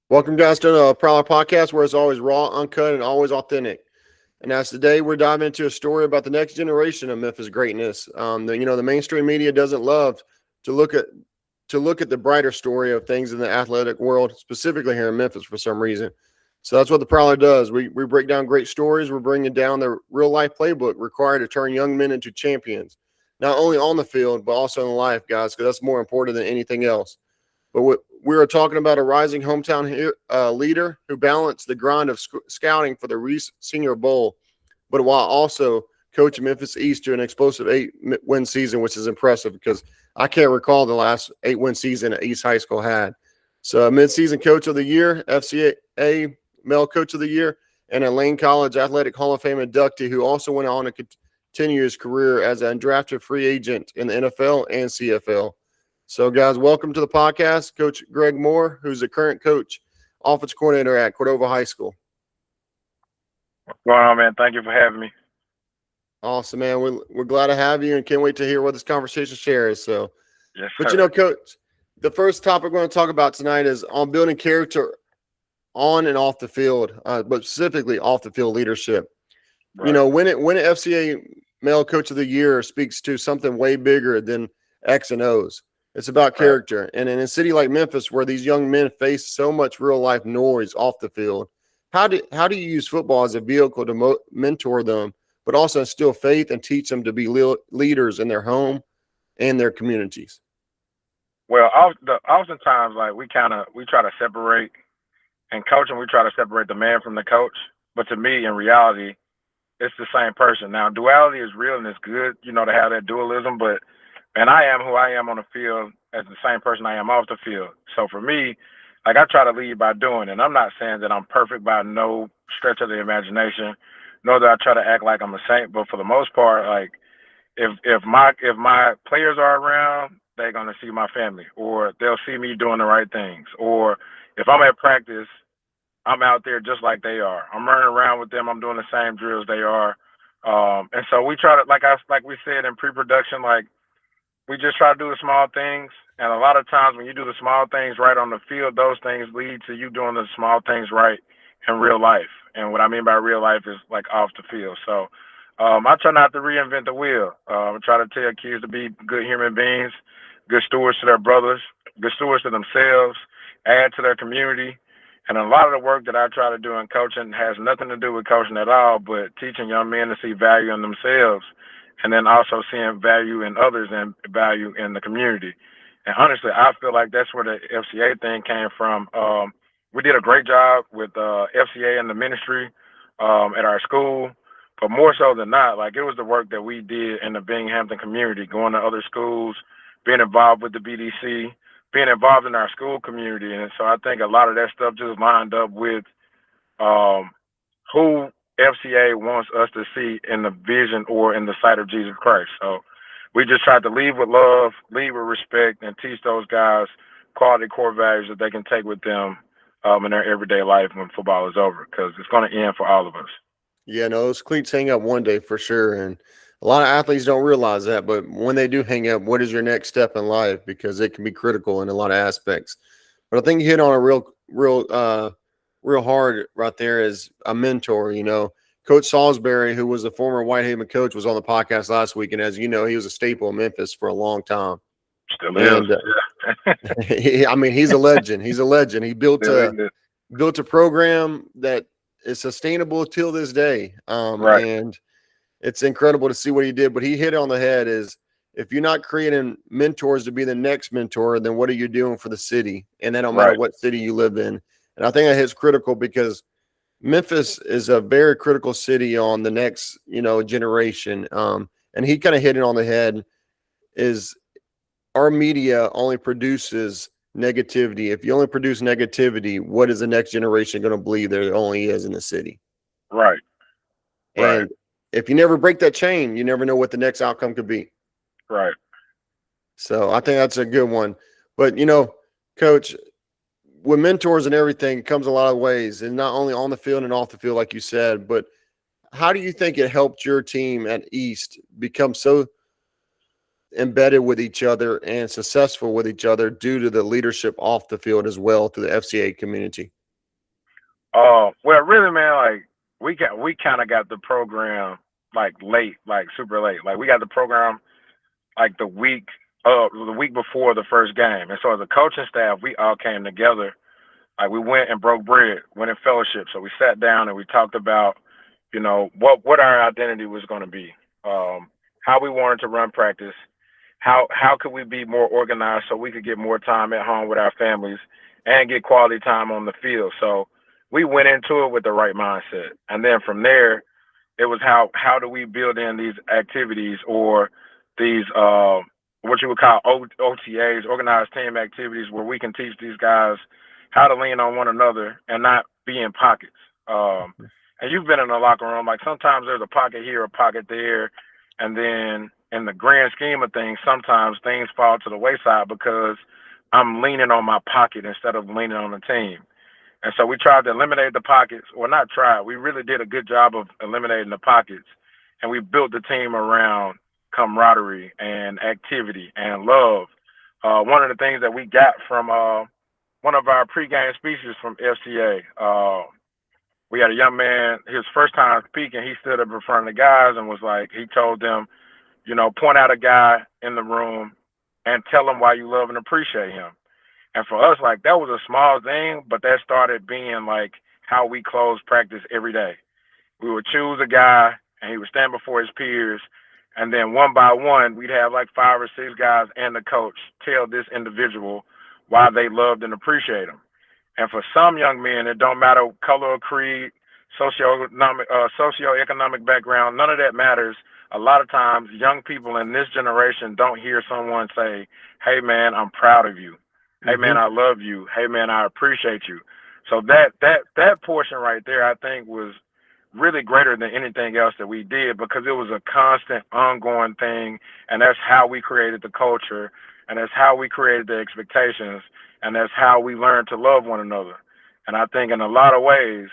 Welcome, guys, to the Prowler Podcast, where it's always raw, uncut, and always authentic. And as today, we're diving into a story about the next generation of Memphis greatness. The mainstream media doesn't love to look at the brighter story of things in the athletic world, specifically here in Memphis, for some reason. So that's what the Prowler does. We break down great stories. We're bringing down the real life playbook required to turn young men into champions, not only on the field but also in life, guys, because that's more important than anything else. But we are talking about a rising hometown leader who balanced the grind of scouting for the Reese Senior Bowl, but while also coaching Memphis East to an explosive 8-win season, which is impressive because I can't recall the last 8-win season that East High School had. So, midseason coach of the year, FCA male coach of the year, and a Lane College Athletic Hall of Fame inductee who also went on to continue his career as an undrafted free agent in the NFL and CFL. So, guys, welcome to the podcast, Coach Greg Moore, who's the current coach, offense coordinator at Cordova High School. What's going on, man? Thank you for having me. Awesome, man. We're glad to have you and can't wait to hear what this conversation shares. So, Yes, but sir. Coach, the first topic we're going to talk about tonight is on building character on and off the field, but specifically off the field leadership. Right. When an FCA male coach of the year speaks to something way bigger than X and O's. It's about character. And in a city like Memphis, where these young men face so much real life noise off the field, how do you use football as a vehicle to mentor them, but also instill faith and teach them to be leaders in their home and their communities? Well, oftentimes, like we try to separate, and coaching, we try to separate the man from the coach. But to me, in reality, it's the same person. Now, duality is real and it's good, to have that dualism. But and I am who I am on the field as the same person I am off the field. So for me, like I try to lead by doing, and I'm not saying that I'm perfect by no stretch of the imagination, nor that I try to act like I'm a saint. But for the most part, like if my players are around, they're gonna see my family, or they'll see me doing the right things. Or if I'm at practice, I'm out there just like they are. I'm running around with them. I'm doing the same drills they are. And so we try to, like we said in pre-production, like we just try to do the small things. And a lot of times when you do the small things right on the field, those things lead to you doing the small things right in real life. And what I mean by real life is like off the field. So I try not to reinvent the wheel. I try to tell kids to be good human beings, good stewards to their brothers, good stewards to themselves, add to their community. And a lot of the work that I try to do in coaching has nothing to do with coaching at all, but teaching young men to see value in themselves and then also seeing value in others and value in the community. And honestly, I feel like that's where the FCA thing came from. We did a great job with FCA and the ministry at our school, but more so than not, like it was the work that we did in the Binghamton community, going to other schools, being involved with the BDC, being involved in our school community. And so I think a lot of that stuff just lined up with um, who FCA wants us to see in the vision or in the sight of Jesus Christ. So we just tried to lead with love, lead with respect, and teach those guys quality core values that they can take with them in their everyday life when football is over, because it's going to end for all of us. Yeah, no, those cleats hang up one day for sure. And a lot of athletes don't realize that. But when they do hang up, what is your next step in life? Because it can be critical in a lot of aspects. But I think you hit on a real hard right there is a mentor. Coach Salisbury, who was a former Whitehaven coach, was on the podcast last week. And as you know, he was a staple in Memphis for a long time. Still is. And he's a legend. He's a legend. He built Still a is. built a program that is sustainable till this day. Right. And it's incredible to see what he did. But he hit it on the head is if you're not creating mentors to be the next mentor, then what are you doing for the city? And that don't matter Right. what city you live in. And I think that hits critical because Memphis is a very critical city on the next, generation. And he kind of hit it on the head is our media only produces negativity. If you only produce negativity, what is the next generation going to believe there only is in the city? Right. Right. And if you never break that chain, you never know what the next outcome could be. Right. So I think that's a good one. But, Coach, with mentors and everything, it comes a lot of ways, and not only on the field and off the field, like you said, but how do you think it helped your team at East become so embedded with each other and successful with each other due to the leadership off the field as well through the FCA community? Well, really, man, like we kind of got the program like late, like super late. Like we got the program like the week before the first game, and so as a coaching staff, we all came together. Like we went and broke bread, went in fellowship. So we sat down and we talked about, what our identity was going to be, how we wanted to run practice, how could we be more organized so we could get more time at home with our families and get quality time on the field. So we went into it with the right mindset, and then from there, it was how do we build in these activities or these what you would call OTAs, organized team activities, where we can teach these guys how to lean on one another and not be in pockets. And you've been in the locker room, like sometimes there's a pocket here, a pocket there, and then in the grand scheme of things, sometimes things fall to the wayside because I'm leaning on my pocket instead of leaning on the team. And so we tried to eliminate the pockets, or not tried. We really did a good job of eliminating the pockets, and we built the team around camaraderie and activity and love. One of the things that we got from one of our pregame speeches from FCA, we had a young man, his first time speaking, he stood up in front of the guys and was like, he told them, point out a guy in the room and tell him why you love and appreciate him. And for us, like, that was a small thing, but that started being like how we close practice every day. We would choose a guy and he would stand before his peers, and then one by one, we'd have like 5 or 6 guys and the coach tell this individual why they loved and appreciate him. And for some young men, it don't matter color or creed, socioeconomic background, none of that matters. A lot of times, young people in this generation don't hear someone say, "Hey, man, I'm proud of you. Hey, man, I love you. Hey, man, I appreciate you." So that portion right there, I think, was really greater than anything else that we did, because it was a constant, ongoing thing, and that's how we created the culture, and that's how we created the expectations, and that's how we learned to love one another. And I think in a lot of ways,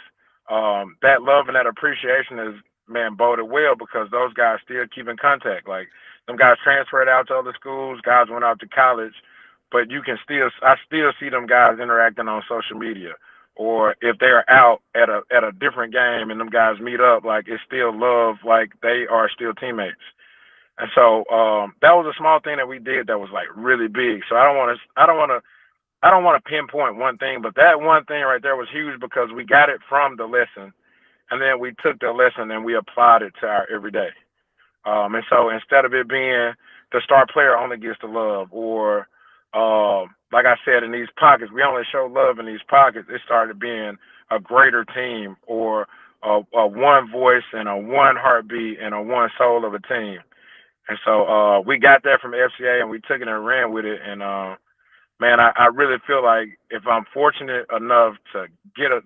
that love and that appreciation is, man, boded well, because those guys still keep in contact. Like, them guys transferred out to other schools, guys went out to college, but I still see them guys interacting on social media. Or if they're out at a different game and them guys meet up, like, it's still love, like they are still teammates. And so that was a small thing that we did that was like really big. So I don't want to pinpoint one thing, but that one thing right there was huge, because we got it from the lesson, and then we took the lesson and we applied it to our everyday. And so instead of it being the star player only gets the love, or like I said, in these pockets, we only show love in these pockets, it started being a greater team, or a one voice and a one heartbeat and a one soul of a team. And so we got that from FCA, and we took it and ran with it. And man, I really feel like if I'm fortunate enough to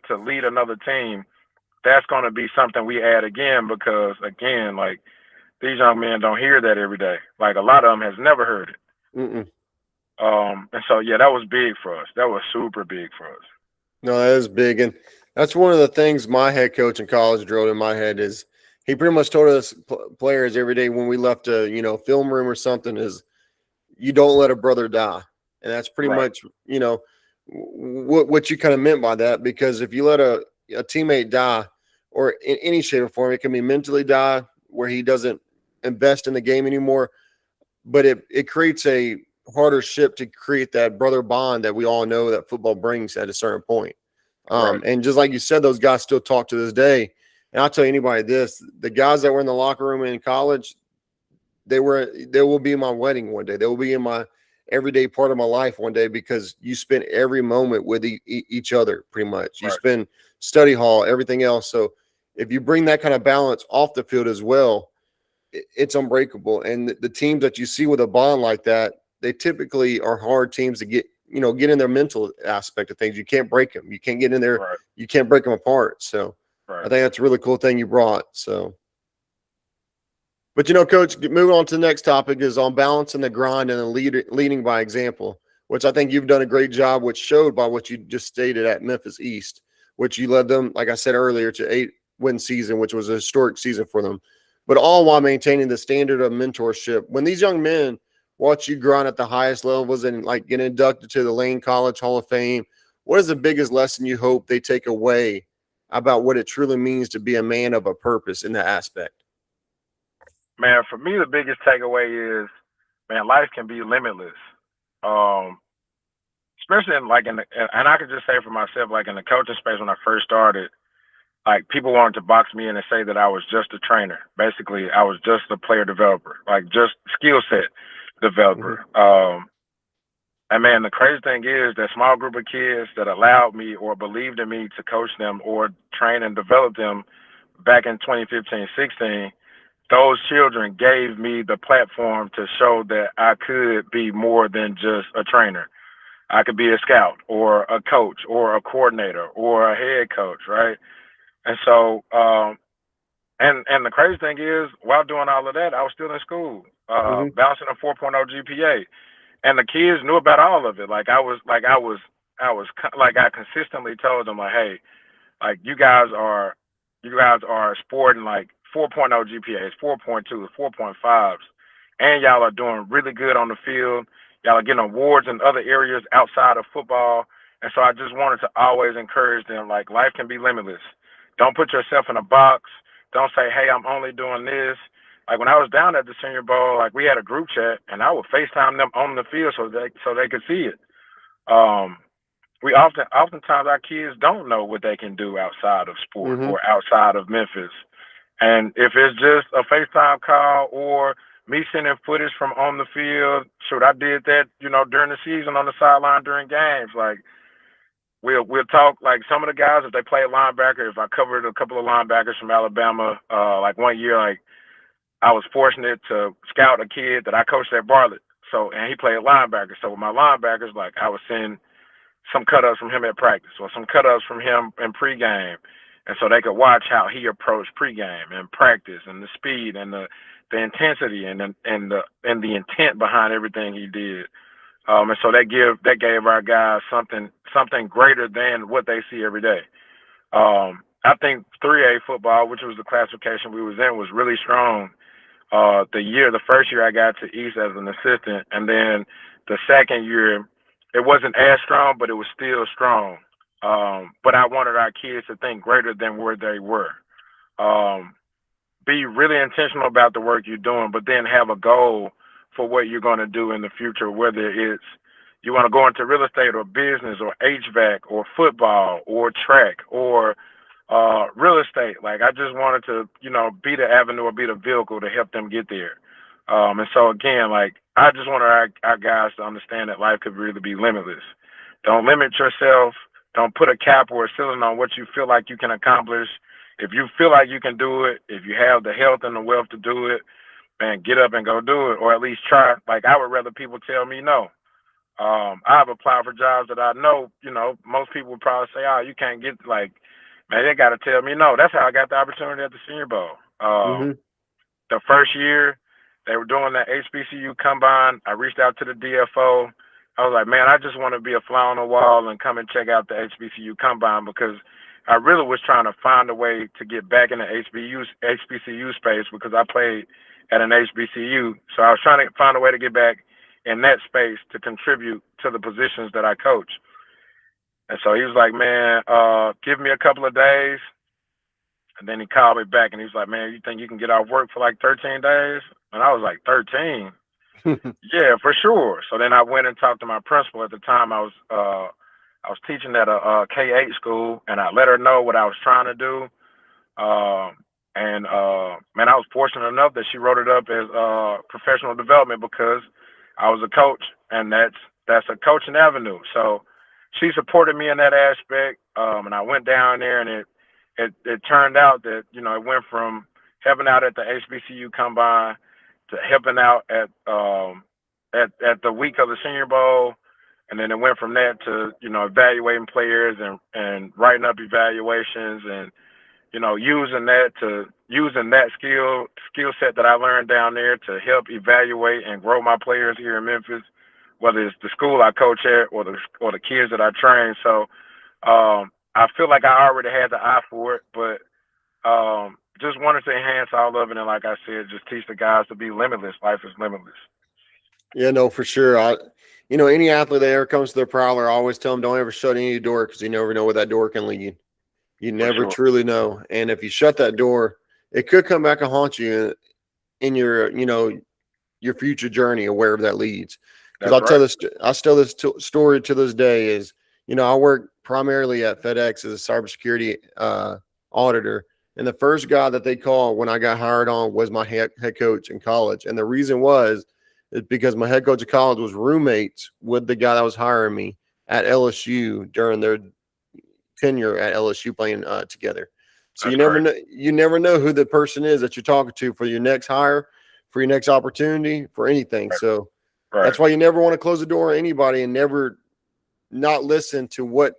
to lead another team, that's going to be something we add again, because again, like, these young men don't hear that every day. Like, a lot of them has never heard it. Mm-mm. And so, yeah, that was big for us. That was super big for us. No, that is big. And that's one of the things my head coach in college drilled in my head is he pretty much told us players every day when we left a, film room or something is, you don't let a brother die. And that's pretty much, what you kind of meant by that, because if you let a teammate die, or in any shape or form, it can be mentally die where he doesn't invest in the game anymore, but it creates a harder ship to create that brother bond that we all know that football brings at a certain point. And just like you said, those guys still talk to this day. And I'll tell anybody this, the guys that were in the locker room in college, they will be in my wedding one day. They will be in my everyday part of my life one day, because you spend every moment with each other pretty much. You spend study hall, everything else. So if you bring that kind of balance off the field as well, it's unbreakable. And the teams that you see with a bond like that, they typically are hard teams to get in their mental aspect of things. You can't break them. You can't get in there. You can't break them apart. So I think that's a really cool thing you brought. So, but Coach, moving on to the next topic is on balancing the grind and then leading by example, which I think you've done a great job, which showed by what you just stated at Memphis East, which you led them, like I said earlier, to 8-win season, which was a historic season for them, but all while maintaining the standard of mentorship. When these young men watch you grind at the highest levels and like get inducted to the Lane College Hall of Fame. What is the biggest lesson you hope they take away about what it truly means to be a man of a purpose in that aspect? Man, for me, the biggest takeaway is, man, life can be limitless. Um, Especially in like in the, and I could just say for myself, like in the coaching space when I first started, like people wanted to box me in and say that I was just a trainer. Basically, I was just a player developer, like just skill set Mm-hmm. developer. And man, the crazy thing is that small group of kids that allowed me or believed in me to coach them or train and develop them back in 2015, 16, those children gave me the platform to show that I could be more than just a trainer. I could be a scout or a coach or a coordinator or a head coach, right? And so, and the crazy thing is, while doing all of that, I was still in school, Mm-hmm. bouncing a 4.0 GPA, and the kids knew about all of it. Like I consistently told them, like, hey, like you guys are sporting like 4.0 GPAs, 4.2s, 4.5s, and y'all are doing really good on the field. Y'all are getting awards in other areas outside of football. And so I just wanted to always encourage them, like life can be limitless. Don't put yourself in a box. Don't say, hey, I'm only doing this. Like when I was down at the Senior Bowl, like we had a group chat, and I would FaceTime them on the field so they could see it. Um, oftentimes our kids don't know what they can do outside of sport Mm-hmm. or outside of Memphis. And if it's just a FaceTime call or me sending footage from on the field, shoot, I did that, during the season on the sideline during games. Like we'll talk like some of the guys if they play linebacker. If I covered a couple of linebackers from Alabama, like one year, like I was fortunate to scout a kid that I coached at Bartlett. So and he played linebacker. So with my linebackers, like I would send some cut-ups from him at practice or some cut-ups from him in pregame. And so they could watch how he approached pregame and practice and the speed and the intensity and the intent behind everything he did. And so that gave our guys something greater than what they see every day. I think 3A football, which was the classification we was in, was really strong. The first year I got to East as an assistant, and then the second year it wasn't as strong, but it was still strong. But I wanted our kids to think greater than where they were. Um, be really intentional about the work you're doing, but then have a goal for what you're going to do in the future, whether it's you want to go into real estate or business or HVAC or football or track or real estate. Like I just wanted to, be the avenue or be the vehicle to help them get there. And so again, like I just wanted our guys to understand that life could really be limitless. Don't limit yourself. Don't put a cap or a ceiling on what you feel like you can accomplish. If you feel like you can do it, if you have the health and the wealth to do it, man, get up and go do it, or at least try. Like I would rather people tell me no. I've applied for jobs that I know, most people would probably say, "Oh, you can't get like." Man, they got to tell me no. That's how I got the opportunity at the Senior Bowl. Mm-hmm. The first year they were doing that HBCU combine, I reached out to the DFO. I was like, man, I just want to be a fly on the wall and come and check out the HBCU combine because I really was trying to find a way to get back in the HBCU space because I played at an HBCU. So I was trying to find a way to get back in that space to contribute to the positions that I coach. And so he was like, man, give me a couple of days. And then he called me back and he was like, man, you think you can get off work for like 13 days? And I was like, 13? Yeah, for sure. So then I went and talked to my principal at the time. I was teaching at a K-8 school, and I let her know what I was trying to do. And man, I was fortunate enough that she wrote it up as professional development because I was a coach, and that's a coaching avenue. So she supported me in that aspect, and I went down there, and it turned out that it went from helping out at the HBCU combine to helping out at the week of the Senior Bowl, and then it went from that to evaluating players and writing up evaluations and using that skill set that I learned down there to help evaluate and grow my players here in Memphis, whether it's the school I coach at or the kids that I train. So I feel like I already had the eye for it, but just wanted to enhance all of it, and like I said, just teach the guys to be limitless. Life is limitless. Yeah, no, for sure. Any athlete that ever comes to the Prowler, I always tell them don't ever shut any door because you never know where that door can lead. You For never sure. truly know. And if you shut that door, it could come back and haunt you in your future journey or wherever that leads. Because That's I'll tell right. this, I tell this story to this day is, I work primarily at FedEx as a cybersecurity auditor. And the first guy that they called when I got hired on was my head coach in college. And the reason was is because my head coach of college was roommates with the guy that was hiring me at LSU during their tenure at LSU playing together. So That's crazy. you never know who the person is that you're talking to for your next hire, for your next opportunity, for anything. Right. So Right. that's why you never want to close the door on anybody and never not listen to what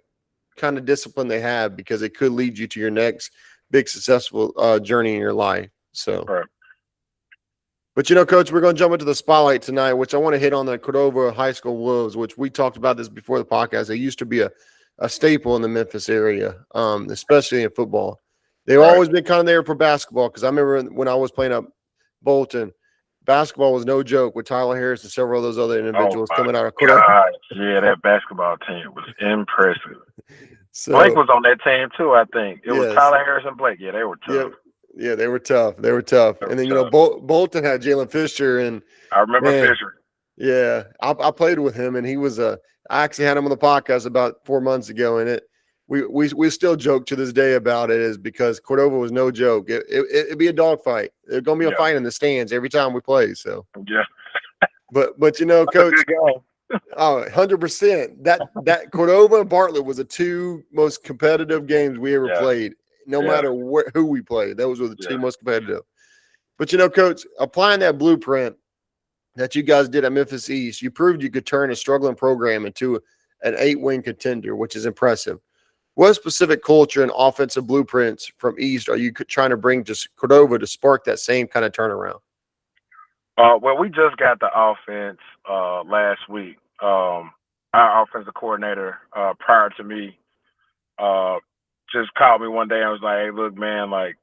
kind of discipline they have because it could lead you to your next big successful journey in your life. So, Right. but Coach, we're going to jump into the spotlight tonight, which I want to hit on the Cordova High School Wolves, which we talked about this before the podcast. They used to be a staple in the Memphis area, especially in football. They've Right. always been kind of there for basketball because I remember when I was playing up Bolton, basketball was no joke with Tyler Harris and several of those other Oh individuals my coming out of Cordova. God. Yeah, that basketball team was impressive. Blake So, was on that team too, I think. It was yes, Tyler Harris and Blake. Yeah, they were yeah, tough. yeah, they were tough. They were tough. They And were then, tough. Bolton had Jalen Fisher and I remember man, Fisher. yeah, I played with him, and he was I actually had him on the podcast about 4 months ago, and we still joke to this day about it, is because Cordova was no joke. It'd be a dogfight. There's gonna be a Yeah. fight in the stands every time we play. So, Yeah. but That's a Coach, good game. oh, 100%. That Cordova and Bartlett was the two most competitive games we ever Yeah. played. No Yeah. matter who we played, those were the two Yeah. most competitive. But Coach, applying that blueprint that you guys did at Memphis East, you proved you could turn a struggling program into an 8-win contender, which is impressive. What specific culture and offensive blueprints from East are you trying to bring to Cordova to spark that same kind of turnaround? Well, we just got the offense last week. Our offensive coordinator, prior to me, uh, just called me one day and was like, "Hey, look, man, like,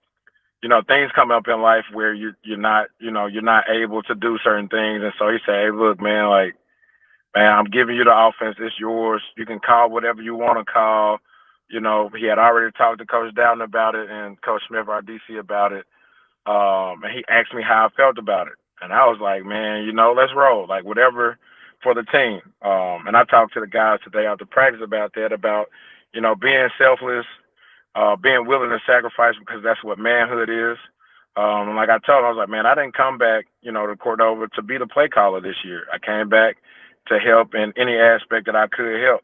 things come up in life where you're not, you're not able to do certain things." And so he said, "Hey, look, man, like, man, I'm giving you the offense. It's yours. You can call whatever you want to call." He had already talked to Coach Dowden about it and Coach Smith, our DC, about it. And he asked me how I felt about it. And I was like, man, let's roll. Like, whatever for the team. And I talked to the guys today after practice about that, about, being selfless, being willing to sacrifice because that's what manhood is. And like I told him, I was like, man, I didn't come back, to Cordova to be the play caller this year. I came back to help in any aspect that I could help.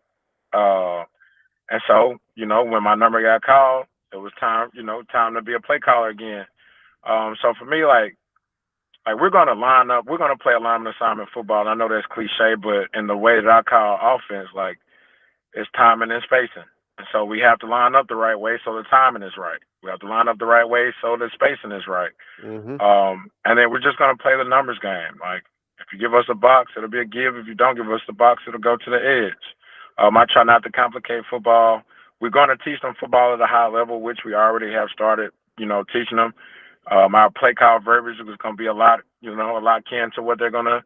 And so, when my number got called, it was time, time to be a play caller again. So for me, like we're gonna line up, we're gonna play alignment assignment football. And I know that's cliche, but in the way that I call offense, like it's timing and spacing. And so we have to line up the right way so the timing is right. We have to line up the right way so the spacing is right. Mm-hmm. And then we're just gonna play the numbers game. Like if you give us a box, it'll be a give. If you don't give us the box, it'll go to the edge. I try not to complicate football. We're going to teach them football at a high level, which we already have started, teaching them. Our play call verbiage is going to be a lot, a lot kin to what they're going to,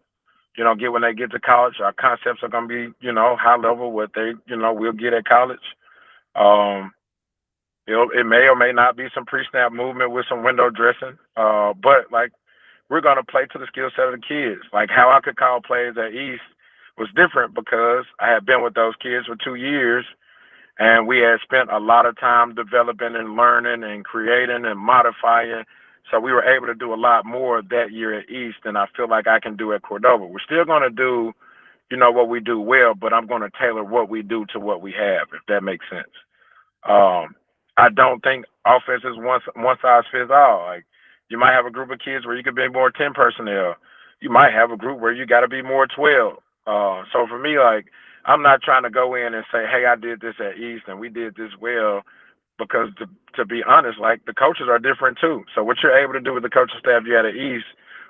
get when they get to college. Our concepts are going to be, high level, what they, will get at college. Um, it may or may not be some pre-snap movement with some window dressing, but like we're going to play to the skill set of the kids. Like how I could call plays at East was different because I had been with those kids for 2 years and we had spent a lot of time developing and learning and creating and modifying. So we were able to do a lot more that year at East than I feel like I can do at Cordova. We're still going to do, what we do well, but I'm going to tailor what we do to what we have, if that makes sense. I don't think offense is one size fits all. Like you might have a group of kids where you could be more 10 personnel. You might have a group where you got to be more 12. So for me, like I'm not trying to go in and say, hey, I did this at East and we did this well, because to be honest, like the coaches are different too. So what you're able to do with the coaching staff you had at East,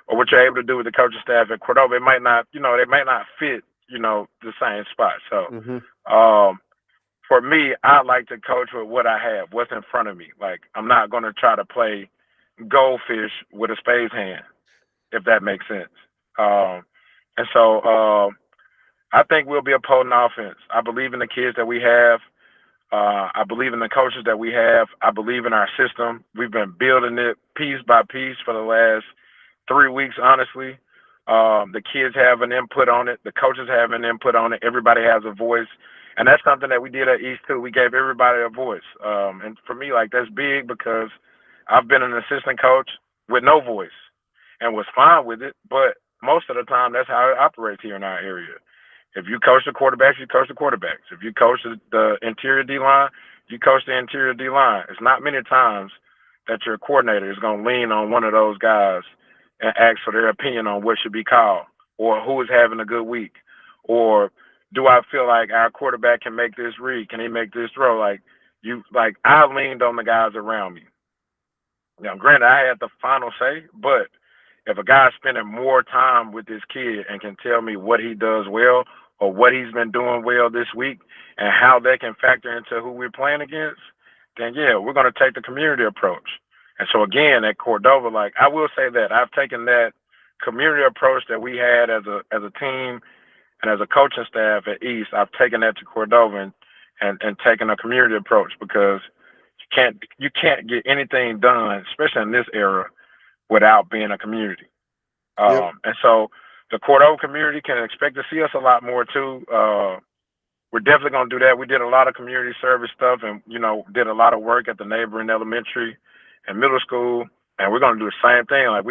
or what you're able to do with the coaching staff at Cordova, it might not, they might not fit, the same spot. So Mm-hmm. um, for me, I like to coach with what I have, what's in front of me. Like I'm not going to try to play goldfish with a spades hand, if that makes sense. Um, And so I think we'll be a potent offense. I believe in the kids that we have. I believe in the coaches that we have. I believe in our system. We've been building it piece by piece for the last 3 weeks, honestly. The kids have an input on it. The coaches have an input on it. Everybody has a voice. And that's something that we did at East, too. We gave everybody a voice. And for me, like, that's big because I've been an assistant coach with no voice and was fine with it. But most of the time, that's how it operates here in our area. If you coach the quarterbacks, you coach the quarterbacks. If you coach the interior D line, you coach the interior D line. It's not many times that your coordinator is going to lean on one of those guys and ask for their opinion on what should be called, or who is having a good week, or do I feel like our quarterback can make this read? Can he make this throw? Like I leaned on the guys around me. Now, granted, I had the final say, but if a guy's spending more time with this kid and can tell me what he does well or what he's been doing well this week and how that can factor into who we're playing against, then yeah, we're going to take the community approach. And so again, at Cordova, like I will say that I've taken that community approach that we had as a team and as a coaching staff at East, I've taken that to Cordova and taken a community approach because you can't get anything done, especially in this era, without being a community. Yep. And so the Cordova community can expect to see us a lot more too. We're definitely going to do that. We did a lot of community service stuff and, did a lot of work at the neighboring elementary and middle school. And we're going to do the same thing. Like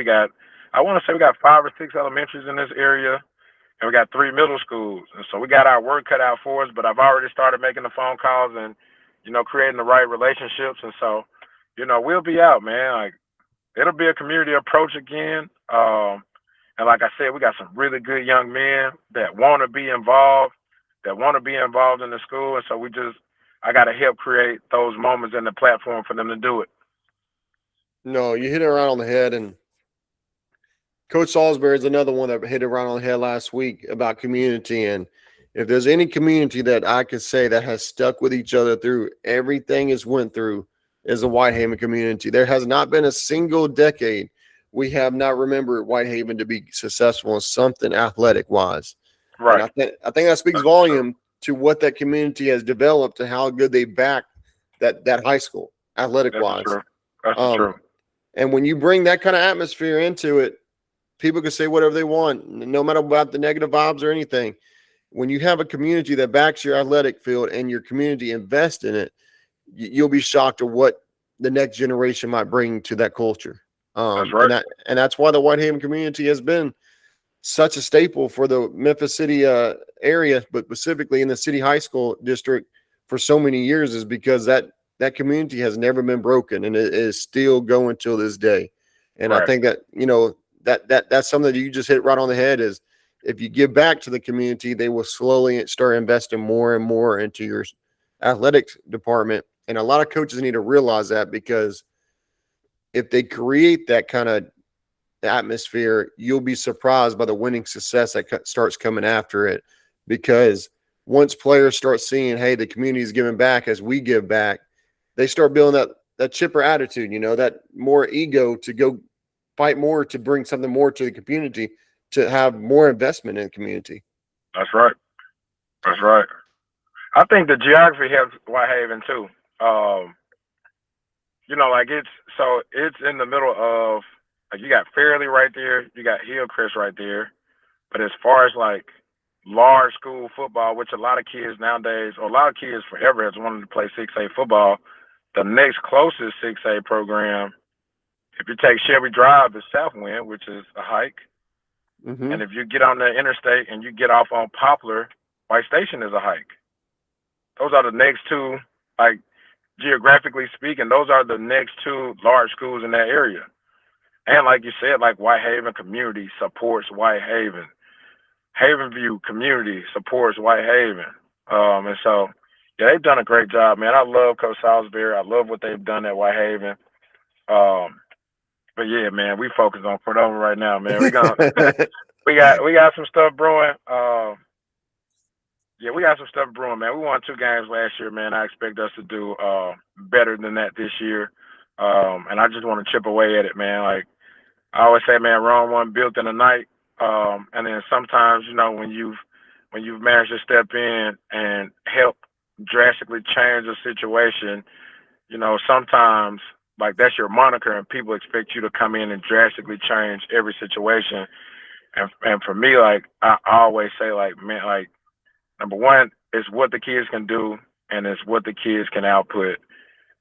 I want to say we got 5 or 6 elementaries in this area and we got 3 middle schools. And so we got our work cut out for us, but I've already started making the phone calls and, creating the right relationships. And so, we'll be out, man. Like, it'll be a community approach again. And like I said, we got some really good young men that want to be involved, in the school. And so I got to help create those moments in the platform for them to do it. No, you hit it right on the head. And Coach Salisbury is another one that hit it right on the head last week about community. And if there's any community that I could say that has stuck with each other through everything it's went through, is the Whitehaven community. There has not been a single decade we have not remembered Whitehaven to be successful in something athletic wise. Right. And I think that speaks volume to what that community has developed and how good they back that high school athletic wise. That's true. And when you bring that kind of atmosphere into it, people can say whatever they want, no matter about the negative vibes or anything. When you have a community that backs your athletic field and your community invest in it, you'll be shocked at what the next generation might bring to that culture. That's right. And that's why the Whitehaven community has been such a staple for the Memphis City area, but specifically in the city high school district for so many years, is because that community has never been broken and it is still going till this day. And Right. I think that, that's something that you just hit right on the head is if you give back to the community, they will slowly start investing more and more into your athletics department. And a lot of coaches need to realize that, because if they create that kind of atmosphere, you'll be surprised by the winning success that starts coming after it. Because once players start seeing, hey, the community is giving back as we give back, they start building that chipper attitude, that more ego to go fight more, to bring something more to the community, to have more investment in the community. That's right. I think the geography helps Whitehaven too. Like it's in the middle of, like, you got Fairleigh right there, you got Hillcrest right there. But as far as like large school football, which a lot of kids nowadays, or a lot of kids forever has wanted to play 6A football, the next closest 6A program, if you take Shelby Drive to Southwind, which is a hike, Mm-hmm. and if you get on the interstate and you get off on Poplar, White Station is a hike. Those are the next two, like, geographically speaking, those are the next 2 large schools in that area. And like you said, like, Whitehaven community supports Whitehaven. Havenview community supports Whitehaven. And so, yeah, they've done a great job, man. I love Coach Salisbury. I love what they've done at Whitehaven. But yeah, man, we focus on Cordova right now, man. we got some stuff brewing. Yeah, we got some stuff brewing, man. We won 2 games last year, man. I expect us to do better than that this year. And I just want to chip away at it, man. Like I always say, man, Rome wasn't built in a night. And then sometimes, when you've managed to step in and help drastically change a situation, sometimes like that's your moniker and people expect you to come in and drastically change every situation. And for me, like I always say, like, man, like number one is what the kids can do and it's what the kids can output.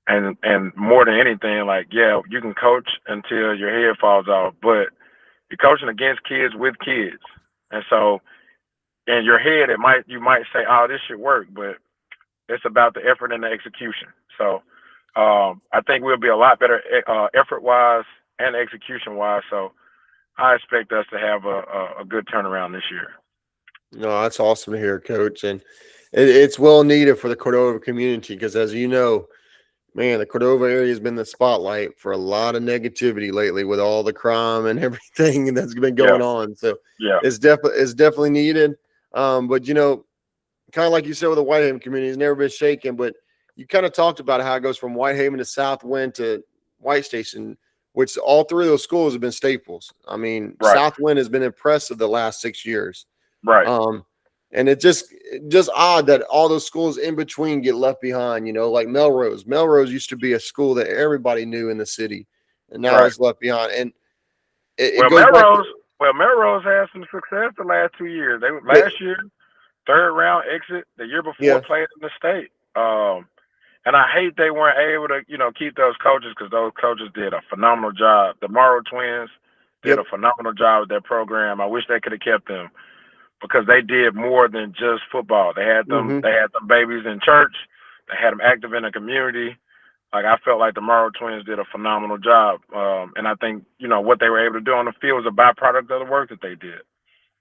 And more than anything, like, yeah, you can coach until your head falls off, but you're coaching against kids with kids. And so in your head you might say, oh, this should work, but it's about the effort and the execution. So I think we'll be a lot better effort wise and execution wise. So I expect us to have a good turnaround this year. No, that's awesome to hear, Coach, and it's well needed for the Cordova community because, as you know, man, the Cordova area has been the spotlight for a lot of negativity lately with all the crime and everything that's been Yeah, going on. So yeah, it's definitely needed. But kind of like you said with the Whitehaven community, it's never been shaken. But you kind of talked about how it goes from Whitehaven to Southwind to White Station, which all three of those schools have been staples. I mean, right, Southwind has been impressive the last 6 years. right. Um, and it just odd that all those schools in between get left behind. Like Melrose. Melrose used to be a school that everybody knew in the city, and now Right. it's left behind. And it Well, goes back to Melrose had some success the last 2 years. They yeah, last year third round exit. The year before yeah, played in the state. And I hate they weren't able to keep those coaches because those coaches did a phenomenal job. The Morrow twins did yep, a phenomenal job with their program. I wish they could have kept them because they did more than just football. They had them. hmm They had them babies in church. They had them active in the community. Like I felt like the Morrow twins did a phenomenal job, and I think what they were able to do on the field was a byproduct of the work that they did.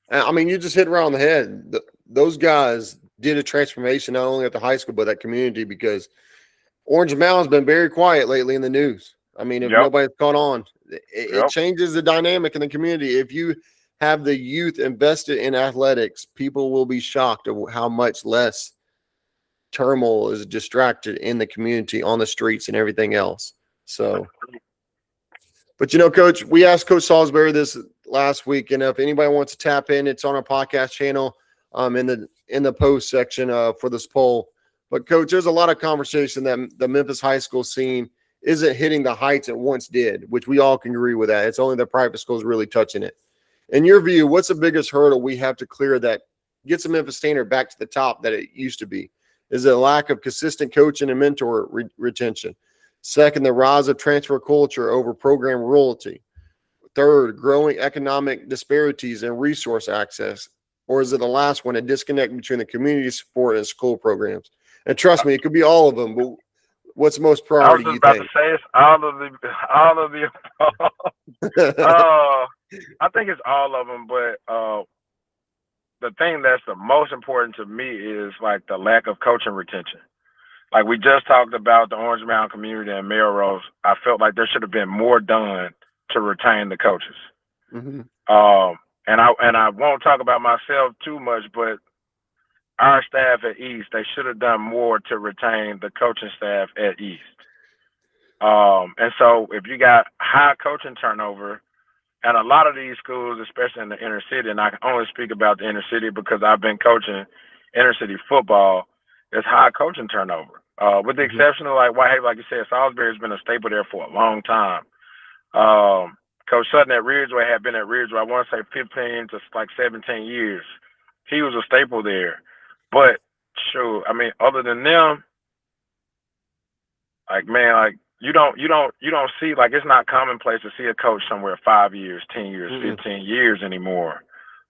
I mean, you just hit around the head. Those guys did a transformation not only at the high school but that community because Orange Mound's been very quiet lately in the news. I mean, if Yep, nobody's caught on, it yep. changes the dynamic in the community. If you have the youth invested in athletics, people will be shocked at how much less turmoil is distracted in the community, on the streets, and everything else. So, but Coach, we asked Coach Salisbury this last week, and if anybody wants to tap in, it's on our podcast channel, in the post section for this poll. But Coach, there's a lot of conversation that the Memphis high school scene isn't hitting the heights it once did, which we all can agree with that. It's only the private schools really touching it. In your view, what's the biggest hurdle we have to clear that gets the Memphis Standard back to the top that it used to be? Is it a lack of consistent coaching and mentor retention? Second, the rise of transfer culture over program royalty. Third, growing economic disparities and resource access. Or is it the last one, a disconnect between the community support and school programs? And trust me, it could be all of them, but what's most I was priority, just you about to think? say it's all of the. uh, I think it's all of them, but the thing that's the most important to me is like the lack of coaching retention. Like we just talked about the Orange Mound community and Melrose. I felt like there should have been more done to retain the coaches. hmm And I won't talk about myself too much, but our staff at East, they should have done more to retain the coaching staff at East. And so if you got high coaching turnover, and a lot of these schools, especially in the inner city, and I can only speak about the inner city because I've been coaching inner city football, there's high coaching turnover. With the hmm exception of like Whitehaven, like you said, Salisbury's been a staple there for a long time. Coach Sutton at Ridgeway had been at Ridgeway, I want to say 15 to like 17 years. He was a staple there. But sure, I mean, other than them, like man, like you don't see like it's not commonplace to see a coach somewhere 5 years, 10 years, mm 15 years anymore.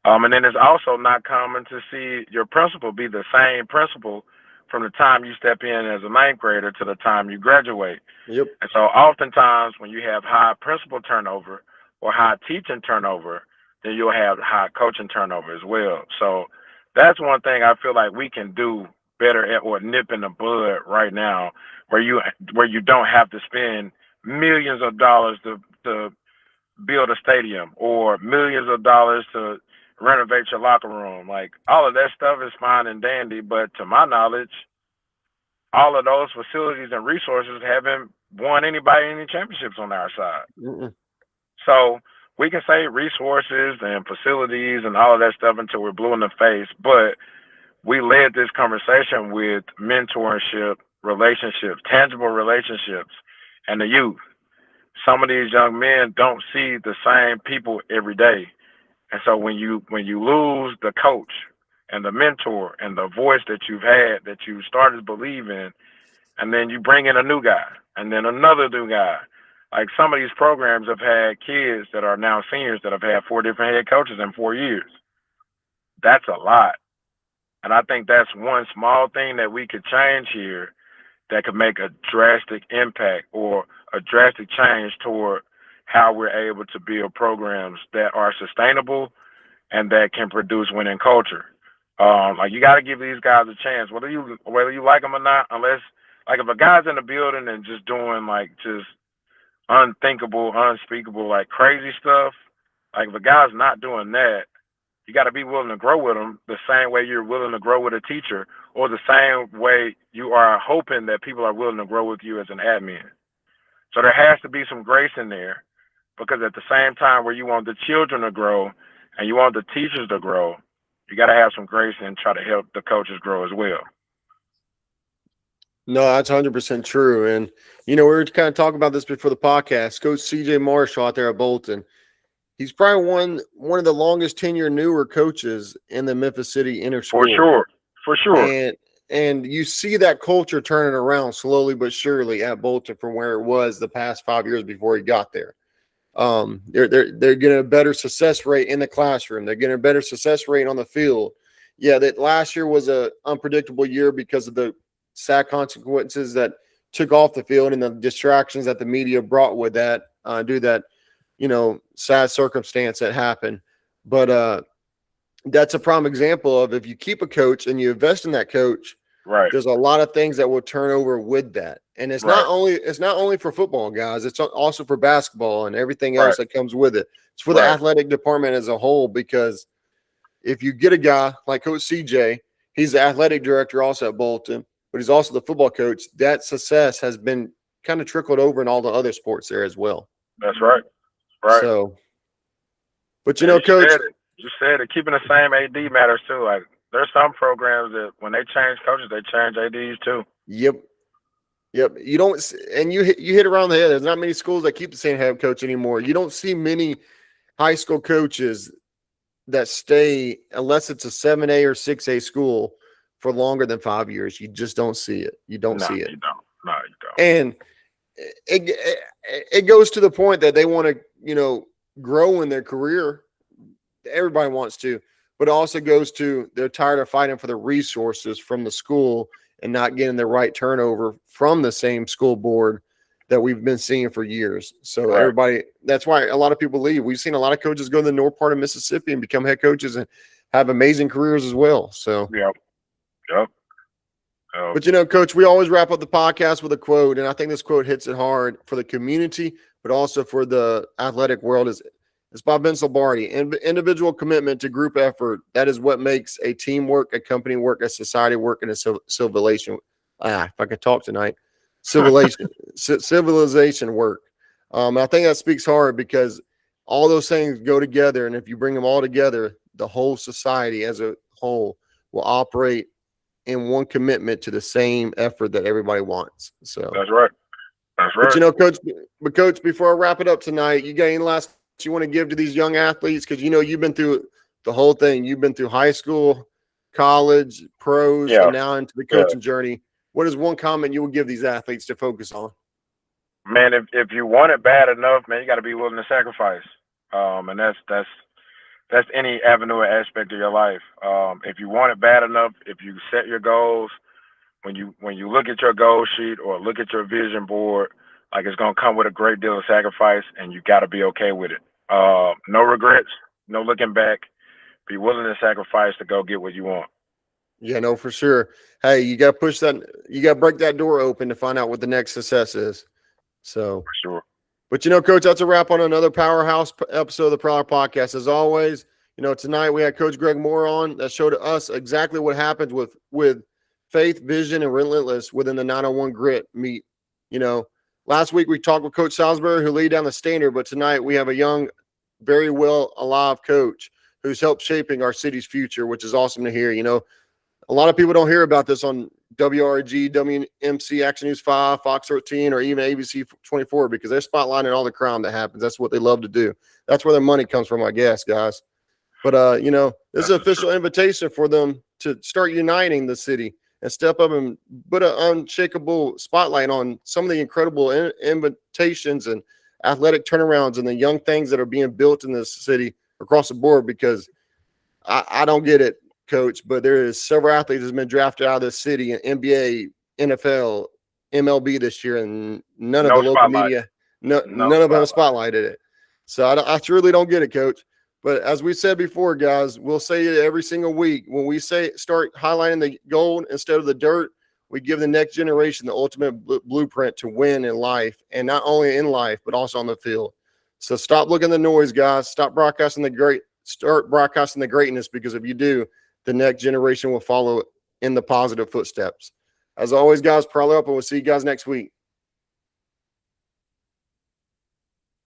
And then it's also not common to see your principal be the same principal from the time you step in as a ninth grader to the time you graduate. Yep. And so oftentimes when you have high principal turnover or high teaching turnover, then you'll have high coaching turnover as well. So that's one thing I feel like we can do better at or nip in the bud right now where you don't have to spend millions of dollars to build a stadium or millions of dollars to renovate your locker room. Like all of that stuff is fine and dandy, but to my knowledge, all of those facilities and resources haven't won anybody any championships on our side. mm So we can say resources and facilities and all of that stuff until we're blue in the face, but we led this conversation with mentorship, relationships, tangible relationships, and the youth. Some of these young men don't see the same people every day. And so when you lose the coach and the mentor and the voice that you've had that you started to believe in, and then you bring in a new guy and then another new guy. Like some of these programs have had kids that are now seniors that have had 4 different head coaches in 4 years. That's a lot. And I think that's one small thing that we could change here that could make a drastic impact or a drastic change toward how we're able to build programs that are sustainable and that can produce winning culture. Like you got to give these guys a chance, whether you like them or not. Unless like if a guy's in the building and just doing like just unthinkable, unspeakable, like crazy stuff. Like if a guy's not doing that, you got to be willing to grow with them the same way you're willing to grow with a teacher, or the same way you are hoping that people are willing to grow with you as an admin. So there has to be some grace in there, because at the same time where you want the children to grow and you want the teachers to grow, you got to have some grace and try to help the coaches grow as well. No, that's 100% true. And, we were kind of talking about this before the podcast. Coach CJ Marshall out there at Bolton, he's probably one of the longest tenure newer coaches in the Memphis City inner school. For sure. And you see that culture turning around slowly but surely at Bolton from where it was the past 5 years before he got there. They're getting a better success rate in the classroom. They're getting a better success rate on the field. Yeah, that last year was a unpredictable year because of the sad consequences that took off the field and the distractions that the media brought with that, due to that, sad circumstance that happened. But that's a prime example of if you keep a coach and you invest in that coach, right, there's a lot of things that will turn over with that. And it's not only for football, guys. It's also for basketball and everything else that comes with it. It's for the athletic department as a whole, because if you get a guy like Coach CJ, he's the athletic director also at Bolton, but he's also the football coach. That success has been kind of trickled over in all the other sports there as well. That's right. Right. So, but Coach, you said it. Keeping the same AD matters too. Like there's some programs that when they change coaches, they change ADs too. Yep. You don't, and you hit around the head. There's not many schools that keep the same head coach anymore. You don't see many high school coaches that stay, unless it's a 7A or 6A school, for longer than 5 years. You just don't see it. You don't see it. You don't. No, you don't. And it goes to the point that they want to, grow in their career. Everybody wants to, but it also goes to they're tired of fighting for the resources from the school and not getting the right turnover from the same school board that we've been seeing for years. So everybody, that's why a lot of people leave. We've seen a lot of coaches go to the north part of Mississippi and become head coaches and have amazing careers as well. So, Yep. But Coach, we always wrap up the podcast with a quote, and I think this quote hits it hard for the community, but also for the athletic world. It's by Vince Lombardi. Individual commitment to group effort, that is what makes a team work, a company work, a society work, and a civilization. If I could talk tonight, civilization work. I think that speaks hard because all those things go together, and if you bring them all together, the whole society as a whole will operate in one commitment to the same effort that everybody wants. So that's right. But Coach, before I wrap it up tonight, you got any last you want to give to these young athletes? Because you've been through the whole thing. You've been through high school, college, pros, and now into the coaching journey. What is one comment you would give these athletes to focus on? Man, if you want it bad enough, man, you got to be willing to sacrifice. And that's any avenue or aspect of your life. If you want it bad enough, if you set your goals, when you look at your goal sheet or look at your vision board, like it's gonna come with a great deal of sacrifice, and you got to be okay with it. No regrets, no looking back. Be willing to sacrifice to go get what you want. Yeah, no, for sure. Hey, you got to push that. You got to break that door open to find out what the next success is. So for sure. But Coach, that's a wrap on another powerhouse episode of the Prowler Podcast. As always, tonight we had Coach Greg Moore on that showed us exactly what happens with faith, vision, and relentless within the 901 Grit meet. Last week we talked with Coach Salisbury, who laid down the standard, but tonight we have a young very well alive coach who's helped shaping our city's future, which is awesome to hear. You know, a lot of people don't hear about this on WRG, WMC, Action News 5, Fox 13, or even ABC 24 because they're spotlighting all the crime that happens. That's what they love to do. That's where their money comes from, I guess, guys. But, you know, this is an official invitation for them to start uniting the city and step up and put an unshakable spotlight on some of the incredible invitations and athletic turnarounds and the young things that are being built in this city across the board because I don't get it, coach, but there is several athletes that's been drafted out of this city in NBA, NFL, MLB this year, and none of the local media, none of them have spotlighted it. So I truly don't get it, coach. But as we said before, guys, we'll say it every single week. When we start highlighting the gold instead of the dirt, we give the next generation the ultimate blueprint to win in life, and not only in life, but also on the field. So stop looking at the noise, guys. Start broadcasting the greatness, because if you do, the next generation will follow in the positive footsteps. As always, guys, prowler up, and we'll see you guys next week.